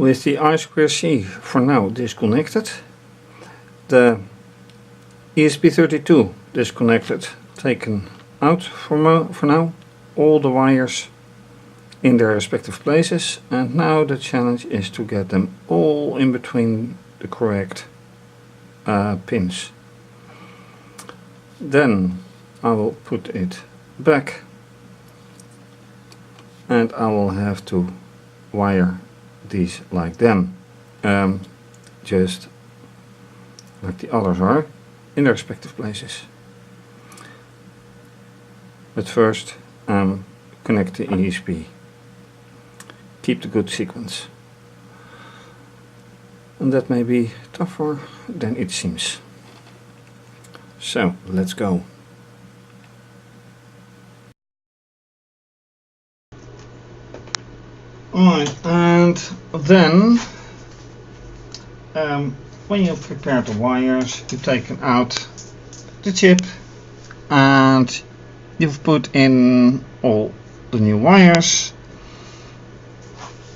With the I2C for now disconnected, the ESP32 disconnected, taken out for now, all the wires in their respective places, and now the challenge is to get them all in between the correct pins. Then I will put it back and I will have to wire these like them, just like the others are in their respective places. But first connect the ESP. Keep the good sequence. And that may be tougher than it seems. So let's go. Alright, and then when you prepare the wires, you've taken out the chip and you've put in all the new wires.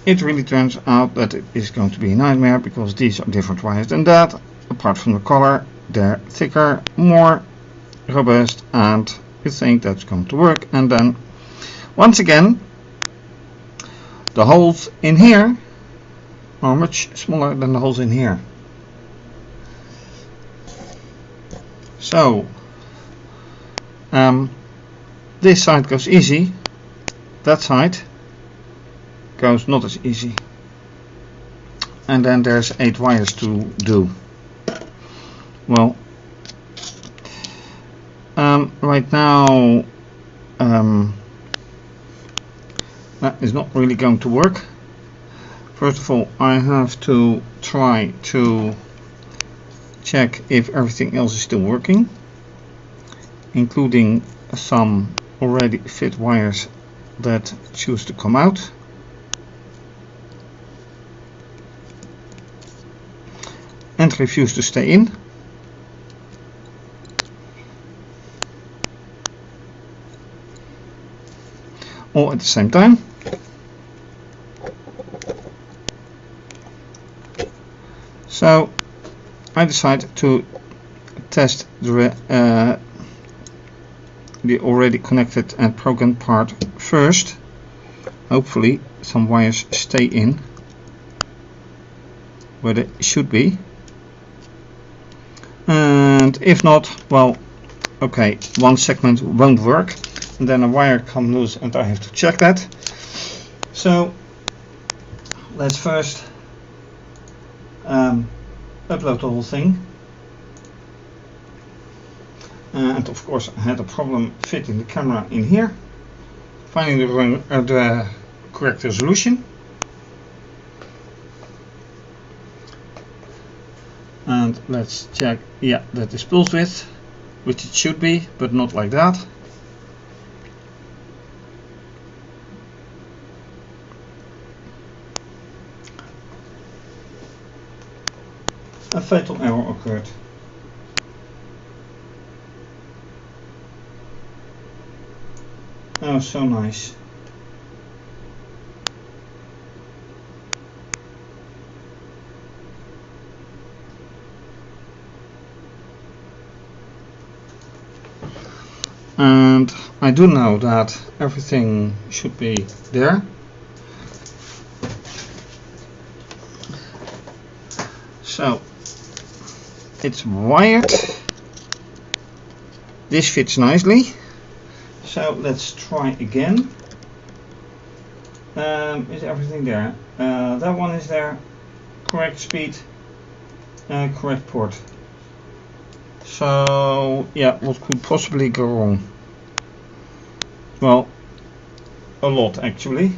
It really turns out that it is going to be a nightmare because these are different wires than that. Apart from the color, they're thicker, more robust, and you think that's going to work. And then once again, the holes in here are much smaller than the holes in here. So this side goes easy, that side goes not as easy, and then there's 8 wires to do. Well, right now that is not really going to work. First of all, I have to try to check if everything else is still working, including some already fit wires that choose to come out. And refuse to stay in. All at the same time. So I decided to test the already connected and programmed part first. Hopefully some wires stay in where they should be. And if not, well, okay, one segment won't work and then a wire comes loose and I have to check that. So let's first upload the whole thing. And of course I had a problem fitting the camera in here, finding the correct resolution. And let's check, yeah, that is pulse width, which it should be, but not like that. A fatal error occurred. Oh, so nice. And I do know that everything should be there. So it's wired. This fits nicely. So let's try again. Is everything there? That one is there. Correct speed. Correct port. So yeah, what could possibly go wrong? Well, a lot actually.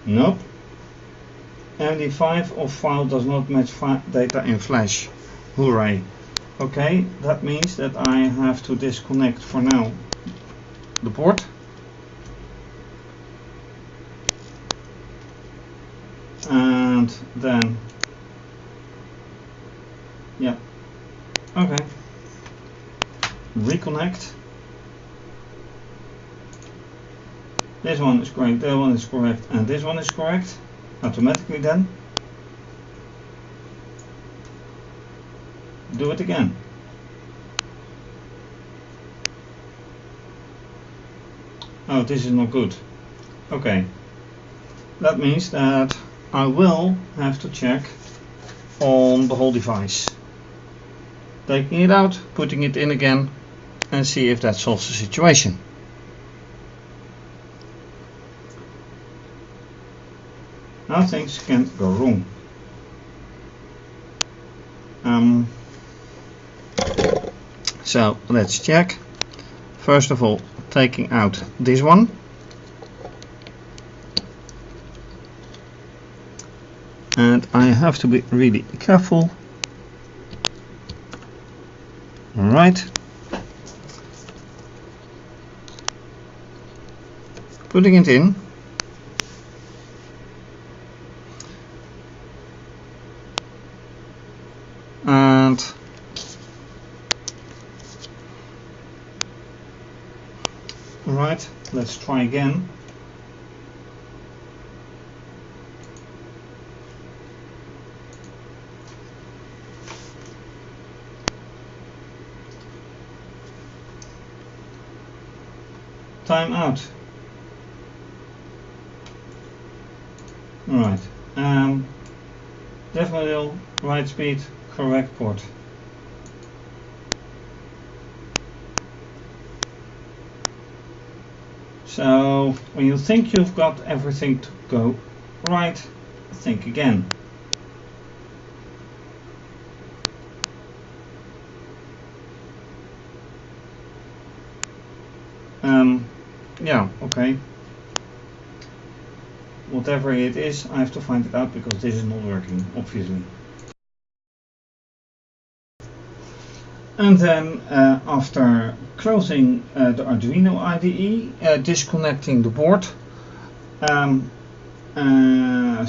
Nope. MD5 of file does not match data in flash. Hooray. Okay, that means that I have to disconnect for now the port. And then Yeah. Okay. Reconnect. This one is correct, that one is correct, and this one is correct. Automatically then. Do it again. Oh, this is not good. Okay. That means that I will have to check on the whole device. Taking it out, putting it in again, and see if that solves the situation. Now things can go wrong. So let's check. First of all, taking out this one. And I have to be really careful. Alright. Putting it in. And alright, let's try again. Time out. Alright. Definitely right speed, correct port. So when you think you've got everything to go right, think again. Yeah, okay. Whatever it is, I have to find it out because this is not working, obviously. And then after closing the Arduino IDE, disconnecting the board,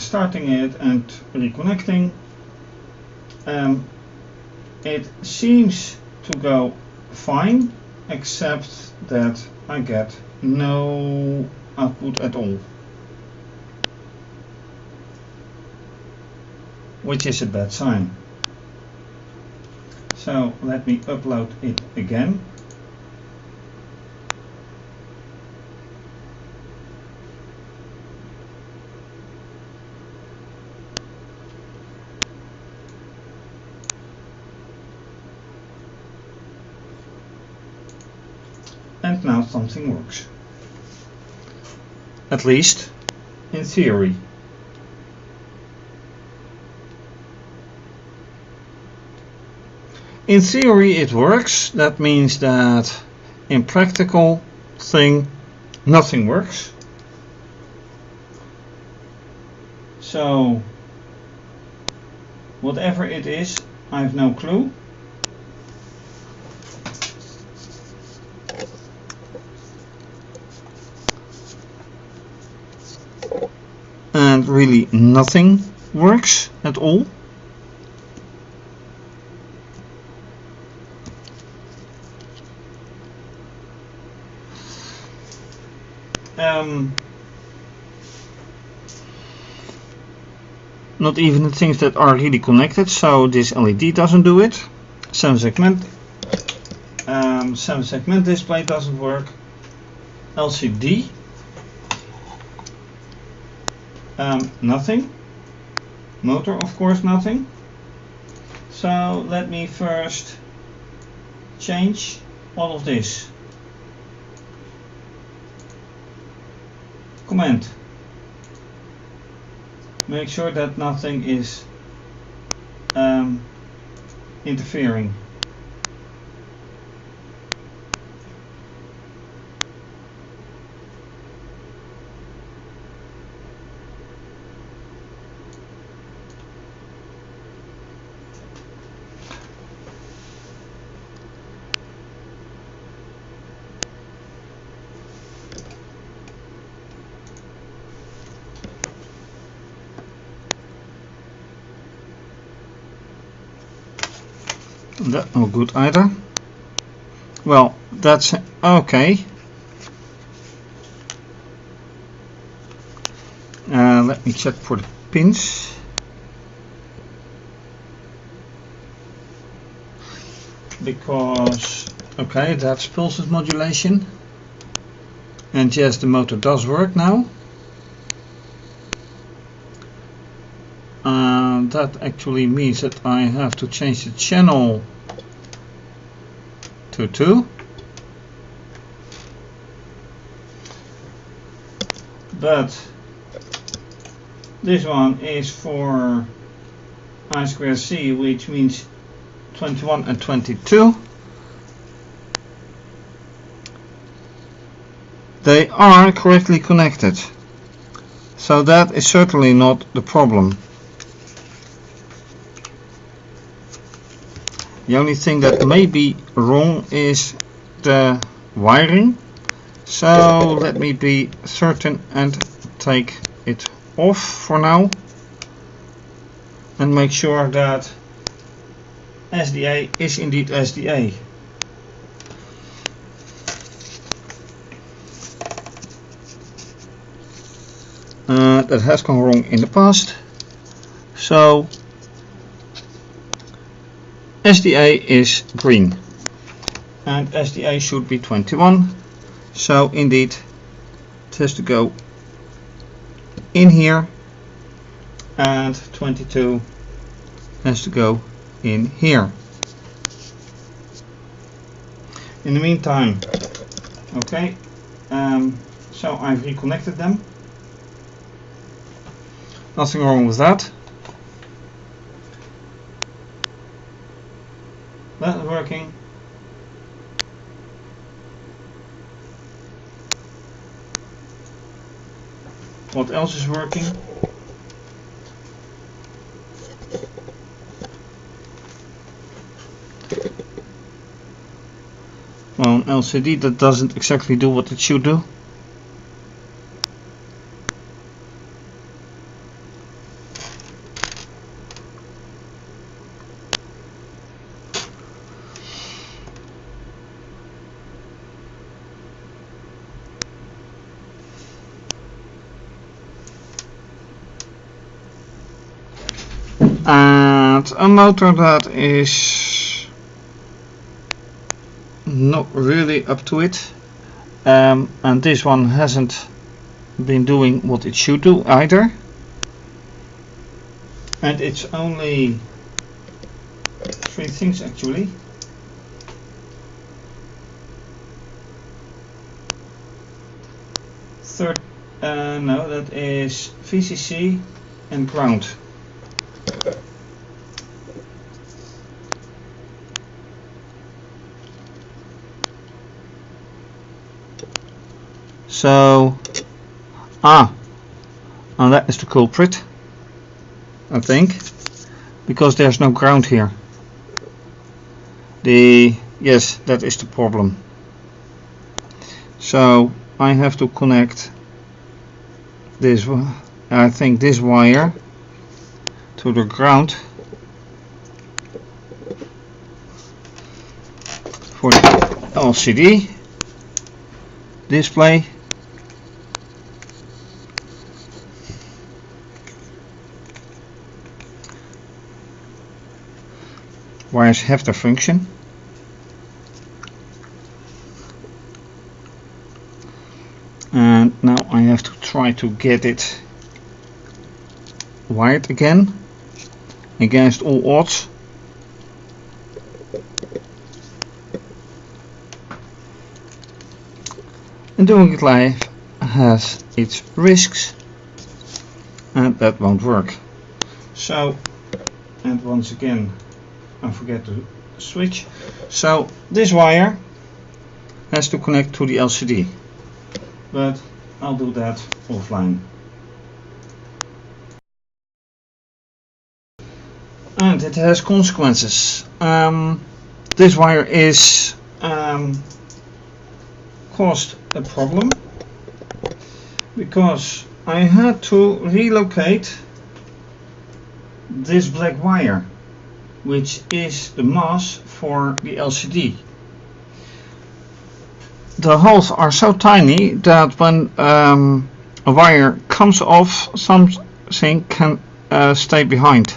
starting it and reconnecting, it seems to go fine, except that I get no output at all, which is a bad sign. So let me upload it again. And now something works. At least in theory. In theory it works. That means that in practical thing nothing works. So whatever it is, I have no clue. And really nothing works at all. Not even the things that are really connected, so this LED doesn't do it. 7-segment display doesn't work. LCD, nothing. Motor, of course, nothing. So let me first change all of this. Command. Make sure that nothing is interfering. That's not good either. Well, that's okay. Let me check for the pins. Because, okay, that's pulses modulation. And yes, the motor does work now. That actually means that I have to change the channel to 2. But this one is for I2C, which means 21 and 22. They are correctly connected, so that is certainly not the problem. The only thing that may be wrong is the wiring, so let me be certain and take it off for now and make sure that SDA is indeed SDA. That has gone wrong in the past, so SDA is green and SDA should be 21, so indeed it has to go in here and 22 has to go in here. In the meantime, okay, so I've reconnected them. Nothing wrong with that. That's working. What else is working? Well, an LCD that doesn't exactly do what it should do. And a motor that is not really up to it, and this one hasn't been doing what it should do either, and it's only 3 things actually. No, that is VCC and ground. So, and that is the culprit, I think, because there's no ground here. Yes, that is the problem. So I have to connect this, I think, this wire to the ground for the LCD display. Wires have their function. And now I have to try to get it wired again against all odds. And doing it live has its risks, and that won't work. So, and once again I forget to switch. So this wire has to connect to the LCD, but I'll do that offline. And it has consequences. This wire is caused a problem because I had to relocate this black wire. which is the mass for the LCD. The holes are so tiny that when a wire comes off, something can stay behind.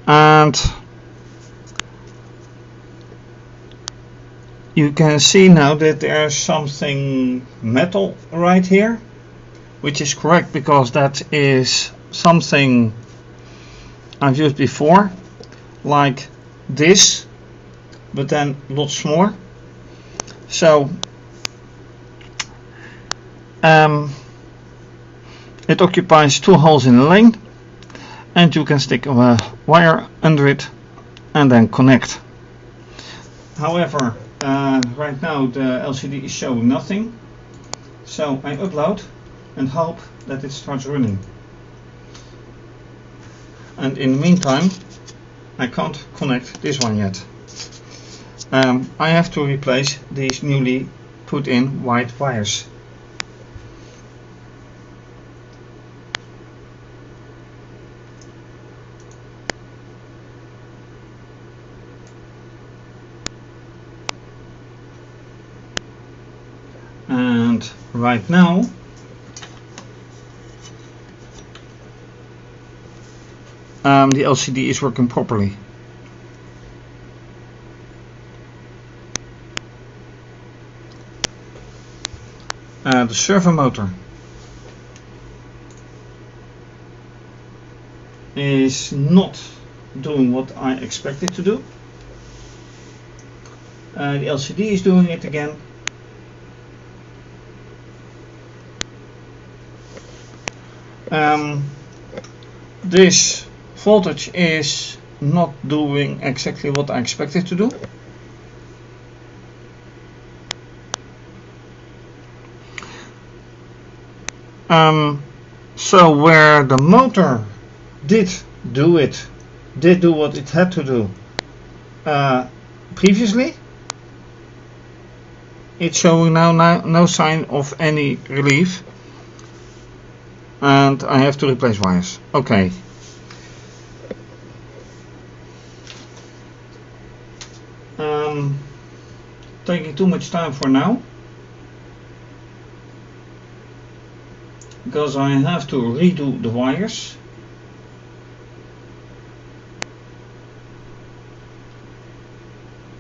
And you can see now that there's something metal right here, which is correct because that is something I've used before, like this, but then lots more. So it occupies 2 holes in the lane, and you can stick a wire under it and then connect. However, right now the LCD is showing nothing, so I upload and hope that it starts running. And in the meantime, I can't connect this one yet. I have to replace these newly put in white wires. And right now the LCD is working properly. The servo motor is not doing what I expect it to do. The LCD is doing it again. This voltage is not doing exactly what I expect it to do. So where the motor did do what it had to do previously, it's showing now no sign of any relief, and I have to replace wires. Okay. Taking too much time for now, because I have to redo the wires.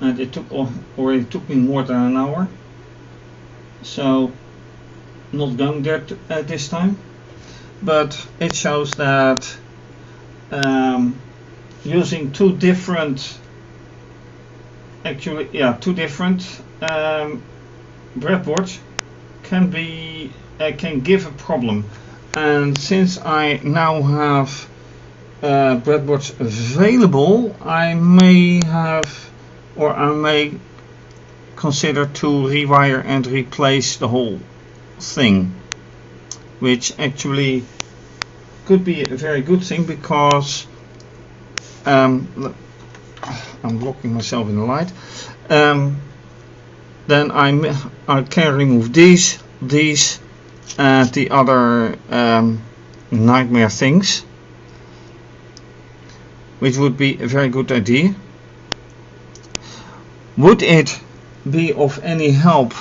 And it already took me more than an hour, so not going there at this time. But it shows that using two different breadboards can give a problem. And since I now have breadboards available, I may consider to rewire and replace the whole thing, which actually could be a very good thing, because I'm blocking myself in the light. Then I can remove these and the other nightmare things, which would be a very good idea. Would it be of any help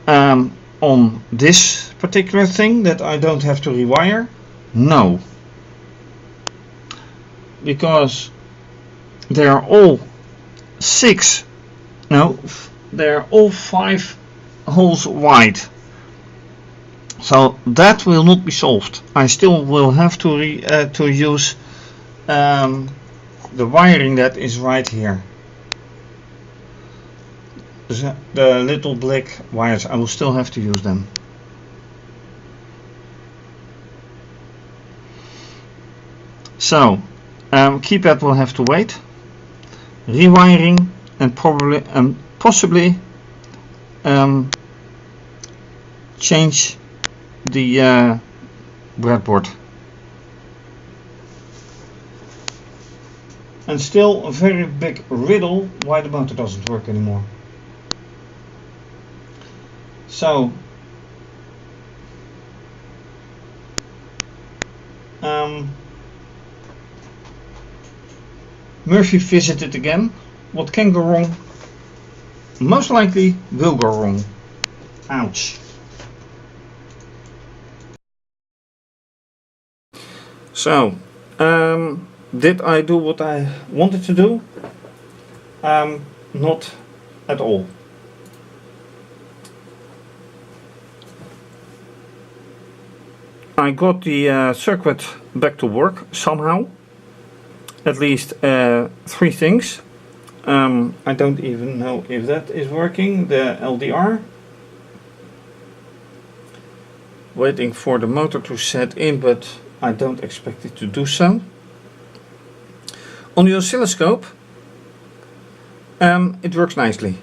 on this particular thing that I don't have to rewire? No, because they are all 5 holes wide, so that will not be solved. I still will have to use the wiring that is right here. The little black wires, I will still have to use them. So keypad will have to wait. Rewiring and possibly change the breadboard. And still a very big riddle why the motor doesn't work anymore. So Murphy visited again. What can go wrong? Most likely will go wrong. Ouch. So, did I do what I wanted to do? Not at all. I got the circuit back to work somehow. At least 3 things. I don't even know if that is working. The LDR. Waiting for the motor to set in, but I don't expect it to do so. On the oscilloscope, it works nicely.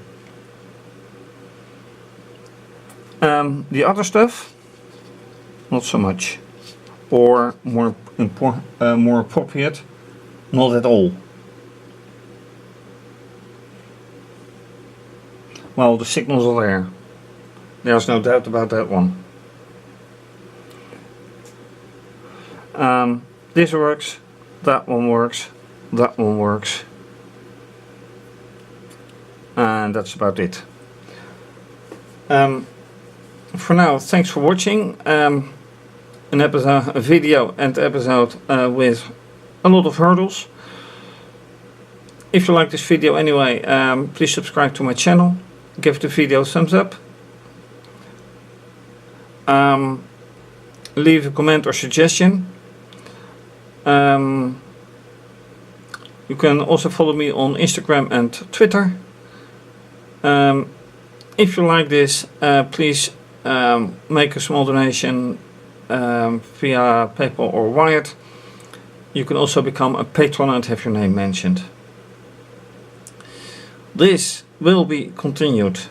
The other stuff, not so much, or more appropriate, not at all. Well, the signals are there. There's no doubt about that one. This works, that one works, that one works, and that's about it. For now, thanks for watching. A video and episode with a lot of hurdles. If you like this video anyway, please subscribe to my channel. Give the video a thumbs up. Leave a comment or suggestion. You can also follow me on Instagram and Twitter. If you like this, please make a small donation via PayPal or Wired. You can also become a patron and have your name mentioned. This will be continued.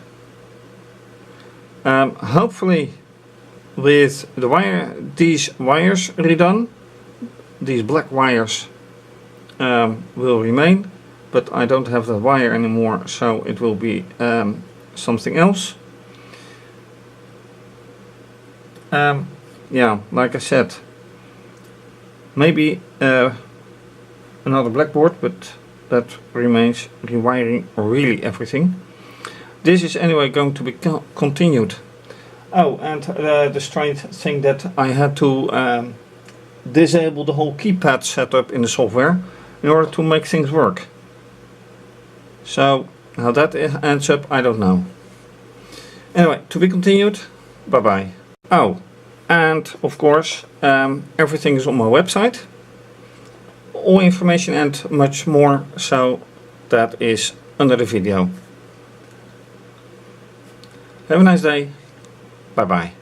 Hopefully with these wires redone. These black wires will remain, but I don't have the wire anymore, so it will be something else. Yeah, like I said, maybe another blackboard, but that remains rewiring really everything. This is anyway going to be continued. Oh, and the strange thing that I had to disable the whole keypad setup in the software in order to make things work. So how that ends up, I don't know. Anyway, to be continued. Bye bye. Oh, and of course everything is on my website. All information and much more, so that is under the video. Have a nice day. Bye bye.